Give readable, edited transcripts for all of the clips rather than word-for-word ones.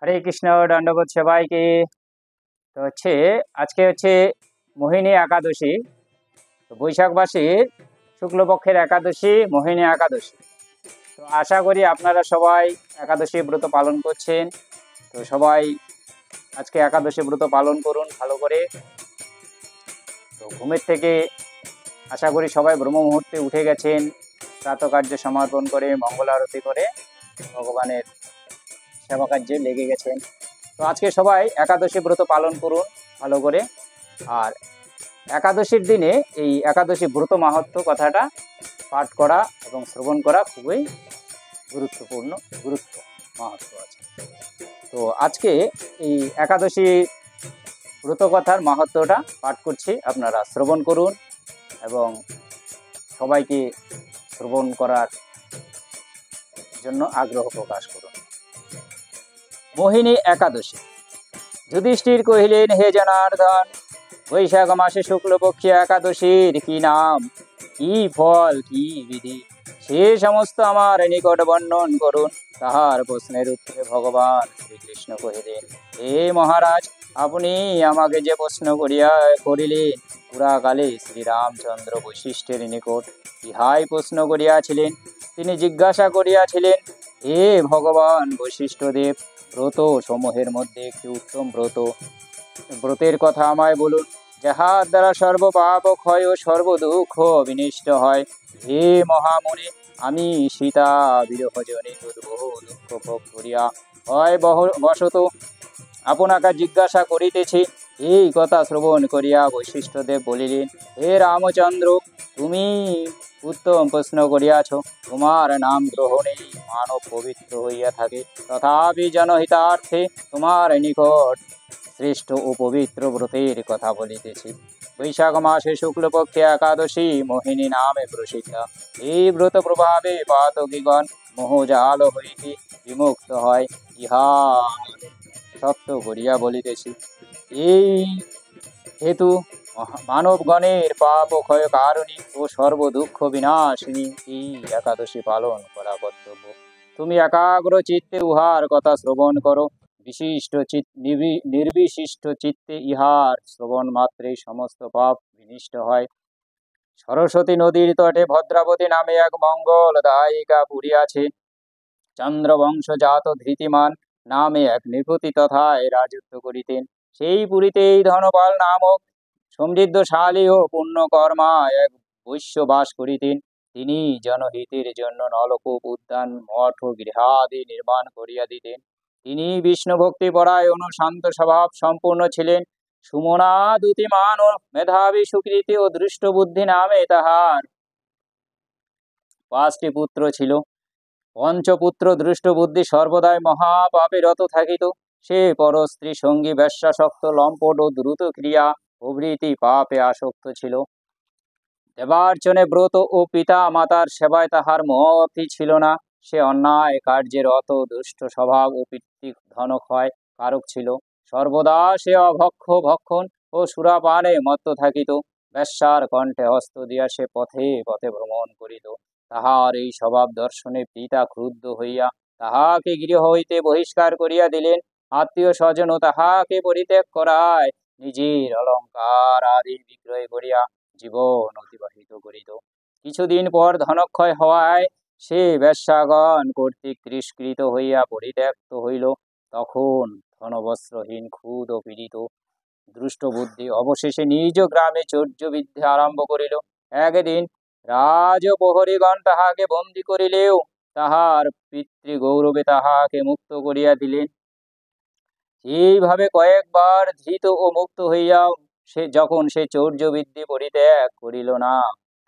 হরে কৃষ্ণ, দণ্ডবোধ সবাইকে। তো আজকে মোহিনী একাদশী। তো বৈশাখ মাসের শুক্লপক্ষের একাদশী মোহিনী একাদশী। তো আশা করি আপনারা সবাই একাদশী ব্রত পালন করছেন। তো সবাই আজকে একাদশী ব্রত পালন করুন ভালো করে। তো ঘুমের থেকে আশা করি সবাই ব্রহ্ম মুহূর্তে উঠে গেছেন, প্রাতকার্য সমর্পণ করে মঙ্গল আরতি করে ভগবানের সেবা কার্যে লেগে গেছেন। তো আজকে সবাই একাদশী ব্রত পালন করুন ভালো করে। আর একাদশীর দিনে এই একাদশী ব্রত মাহাত্ম্য কথাটা পাঠ করা এবং শ্রবণ করা খুবই গুরুত্বপূর্ণ, মাহাত্ম্য আছে। তো আজকে এই একাদশী ব্রত কথার মাহাত্ম্যটা পাঠ করছি, আপনারা শ্রবণ করুন এবং সবাইকে শ্রবণ করার জন্য আগ্রহ প্রকাশ করুন। মোহিনী একাদশী। যুধিষ্ঠির কহিলেন, হে জনার্দন, বৈশাখ মাসে শুক্লপক্ষী একাদশীর কি নাম, কি ফল, কি বিধি, সে সমস্ত আমার নিকট বর্ণন করুন। তাহার প্রশ্নের উত্তরে ভগবান শ্রীকৃষ্ণ কহিলেন, হে মহারাজ, আপনি আমাকে যে প্রশ্ন করিলেন, পুরাকালে শ্রীরামচন্দ্র বৈশিষ্ট্যের নিকট ইহাই প্রশ্ন করিয়াছিলেন। তিনি জিজ্ঞাসা করিয়াছিলেন, হে ভগবান বৈশিষ্ট্যদেব, ব্রত সমূহের মধ্যে একটি উত্তম ব্রতের কথা আমায় বলুন, যাহার দ্বারা সর্বপাপ ক্ষয় ও সর্বদুঃখ বিনষ্ট হয়। হে মহামুনি, আমি সীতা বিরহজনিত দুঃখ ভোগ করিয়া হয় বশত আপনাকে জিজ্ঞাসা করিতেছি। এই কথা শ্রবণ করিয়া বৈশিষ্ট্যদেব বলিলেন, হে রামচন্দ্র, তুমি উত্তম প্রশ্ন করিয়াছ। তোমার নাম গ্রহণেই মানব পবিত্র হইয়া থাকে, তথাপি জনহিতার্থে তোমার নিকট শ্রেষ্ঠ ও পবিত্র ব্রতের কথা বলিতেছি। বৈশাখ মাসে শুক্লপক্ষে একাদশী মোহিনী নামে প্রসিদ্ধ। এই ব্রত প্রভাবে পাতকীগণ মোহজাল হইতে বিমুক্ত হয়, ইহা সত্য করিয়া বলিতেছি। এই হেতু মানবগণের পাপ ক্ষয় কারণী ও সর্বদুঃখ বিনাশিনী এই একাদশী পালন করা কর্তব্য। তুমি একাগ্র চিত্তে উহার কথা শ্রবণ করো। নির্বিশিষ্ট চিত্তে ইহার শ্রবণ মাত্রেই সমস্ত পাপ বিনষ্ট হয়। সরস্বতী নদীর তটে ভদ্রাবতী নামে এক মঙ্গল দায়িকা পুরী আছে। চন্দ্রবংশজাত ধৃতিমান নামে এক নৃপতি তথায় রাজত্ব করিতেন। সেই পুরীতেই ধনপাল নামক সমৃদ্ধশালী ও পুণ্যকর্মা এক বৈশ্য বাস করিতেন। তিনি জনহিতের জন্য নলকূপ, উদ্যান, মঠ ও গৃহাদি নির্মাণ করিয়া দিতেন। তিনি বিষ্ণু ভক্তি পরায়ণ ও শান্ত স্বভাব সম্পূর্ণ ছিলেন। সুমনা, দ্যুতিমান ও মেধাবী, সুকৃতি ও দৃষ্ট বুদ্ধি নামে তাহার 5টি পুত্র ছিল। পঞ্চপুত্র দৃষ্ট বুদ্ধি সর্বদাই মহাপাপে রত থাকিত। সে পর স্ত্রী, সঙ্গী, বেশ্যাসক্ত, লম্পট ও দ্রুত ক্রিয়া প্রভৃতি পাপে আসক্ত ছিল। দেবার্চনে ব্রত ও পিতা মাতার সেবায় তাহার মতই ছিল না। সে অন্যায় কার্যের অত দুষ্ট স্বভাব ও পিতৃ ধনক্ষয় কারক ছিল। সর্বদা সে ভক্ষণ ও সুরাপানে মত্ত থাকিত। বেশ্যার কণ্ঠে হস্ত দিয়া সে পথে পথে ভ্রমণ করিত। তাহার এই স্বভাব দর্শনে পিতা ক্রুদ্ধ হইয়া তাহাকে গৃহ হইতে বহিষ্কার করিয়া দিলেন। আত্মীয় স্বজন তাহাকে পরিত্যাগ করায় নিজের অলঙ্কার আদি বিক্রয় করিয়া জীবন অতিবাহিত করিত। কিছুদিন পর ধনক্ষয় হওয়ায় সে বেশ্যাগণ কর্তৃক তিরস্কৃত হইয়া পরিত্যক্ত হইল। তখন ধনবস্ত্রহীন, ক্ষুদ ও পীড়িত দুষ্ট বুদ্ধি অবশেষে নিজ গ্রামে চৌর্যবিদ্যা আরম্ভ করিল। একদিন রাজপ্রহরীগণ তাহাকে বন্দী করিলেও তাহার পিতৃগৌরবে তাহাকে মুক্ত করিয়া দিলেন। এইভাবে কয়েকবার ধৃত ও মুক্ত হইয়াও যখন সে চৌর্যবিদ্যা পরিত্যাগ করিল না,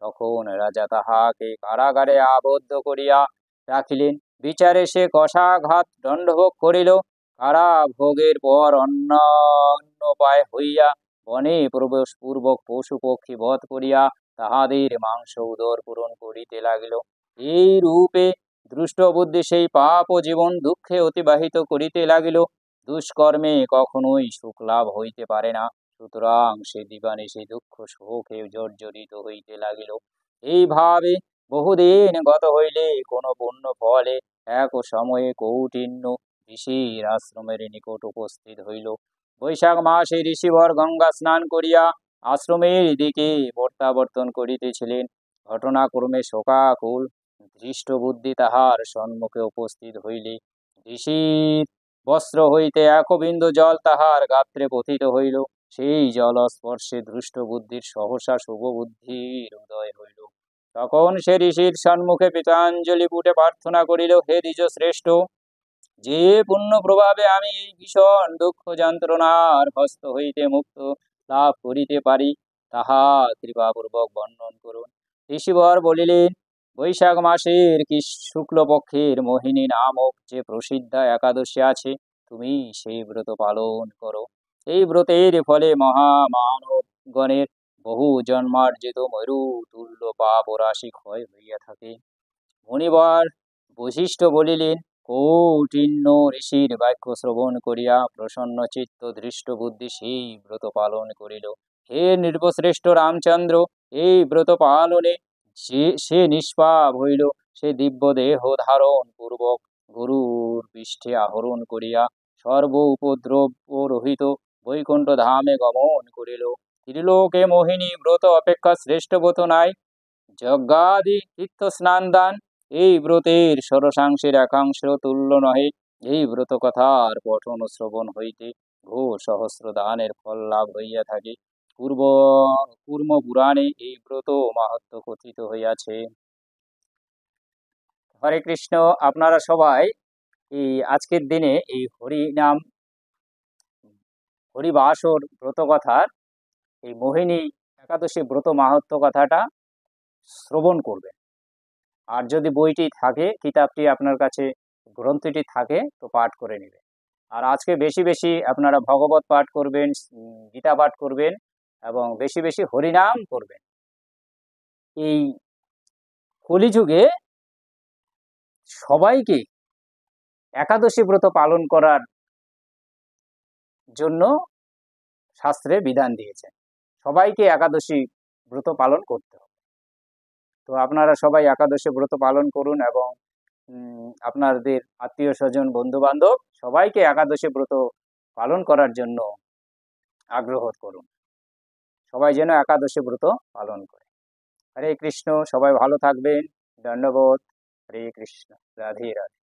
তখন রাজা তাহাকে কারাগারে আবদ্ধ করিয়া রাখিলেন। বিচারে সে কষাঘাত দণ্ডভোগ করিল। কারাভোগের পর অন্নোপায় হইয়া বনে প্রবেশপূর্বক পশু পক্ষী বধ করিয়া তাহাদের মাংস উদর পূরণ করিতে লাগিল। এই রূপে দুষ্ট বুদ্ধি সেই পাপ ও জীবন দুঃখে অতিবাহিত করিতে লাগিল। দুষ্কর্মে কখনোই সুখ লাভ হইতে পারে না, সুতরাং সে দিবানিশি দুঃখ শোকে জর্জরিত হইতে লাগিল। এইভাবে বহুদিন গত হইলে কোন পুণ্য ফলে এক সময়ে কৌটিন্য ঋষির আশ্রমের নিকট উপস্থিত হইল। বৈশাখ মাসে ঋষিবর গঙ্গা স্নান করিয়া আশ্রমের দিকে প্রত্যাবর্তন করিতেছিলেন। ঘটনাক্রমে শোকাকুল দৃষ্ট বুদ্ধি তাহার সম্মুখে উপস্থিত হইলে ঋষির বস্ত্র হইতে এক বিন্দু জল তাহার গাত্রে পতিত হইল। সেই জল স্পর্শে দৃষ্ট বুদ্ধির সহসা শুভ বুদ্ধির উদয় হইল। তখন সে ঋষির সম্মুখে পিতাঞ্জলি পুটে প্রার্থনা করিল, হে দ্বিজ শ্রেষ্ঠ, যে পুণ্য প্রভাবে আমি এই ভীষণ দুঃখ যন্ত্রণার হস্ত হইতে মুক্ত লাভ করিতে পারি, তাহা কৃপাপূর্বক বর্ণন করুন। ঋষিবর বলিলেন, বৈশাখ মাসের কি শুক্লপক্ষের মোহিনী নামক যে প্রসিদ্ধা একাদশী আছে, তুমি সেই ব্রত পালন করো। এই ব্রতের ফলে মহামানবগণের বহু জন্মার্জিত মরু তুল্য পাপ ও রাশি ক্ষয় হইয়া থাকে। মুনিবর বশিষ্ঠ বলিলেন, কৌটিন্য ঋষির বাক্য শ্রবণ করিয়া প্রসন্ন চিত্ত দৃষ্ট বুদ্ধি সেই ব্রত পালন করিল। হে নৃপশ্রেষ্ঠ রামচন্দ্র, এই ব্রত পালনে সে নিষ্পাপ হইল। সে দিব্য দেহ ধারণ পূর্বক গরুর পৃষ্ঠে আহরণ করিয়া সর্ব উপদ্রব রহিত বৈকুণ্ঠ ধামে গমন করিল। ত্রিলোকে মোহিনী ব্রত অপেক্ষা শ্রেষ্ঠ ব্রত নাই। যজ্ঞাদি তীর্থ স্নান দান এই ব্রতের ষোড়শাংশের একাংশ তুল্য নহে। এই ব্রত কথার পঠন শ্রবণ হইতে ঘোর সহস্র দানের ফল লাভ হইয়া থাকে। পূর্ব পুরাণে এই ব্রত মাহাত্ম্য কথিত হইয়াছে। হরে কৃষ্ণ। আপনারা সবাই এই আজকের দিনে এই হরিনাম হরিবাসর ব্রত কথার এই মোহিনী একাদশী ব্রত মাহাত্ম্য কথাটা শ্রবণ করবেন। আর যদি বইটি থাকে, কিতাবটি আপনার কাছে, গ্রন্থটি থাকে, তো পাঠ করে নেবেন। আর আজকে বেশি বেশি আপনারা ভগবত পাঠ করবেন, গীতা পাঠ করবেন এবং বেশি বেশি হরিনাম করবেন। এই কলিযুগে সবাইকে একাদশী ব্রত পালন করার জন্য শাস্ত্রে বিধান দিয়েছেন। সবাইকে একাদশী ব্রত পালন করতে হবে। তো আপনারা সবাই একাদশী ব্রত পালন করুন এবং আপনাদের আত্মীয় স্বজন বন্ধু বান্ধব সবাইকে একাদশী ব্রত পালন করার জন্য আগ্রহ করুন। সবাই যেন একাদশী ব্রত পালন করে। হরে কৃষ্ণ। সবাই ভালো থাকবেন। ধন্যবাদ। হরে কৃষ্ণ। রাধে রাধে।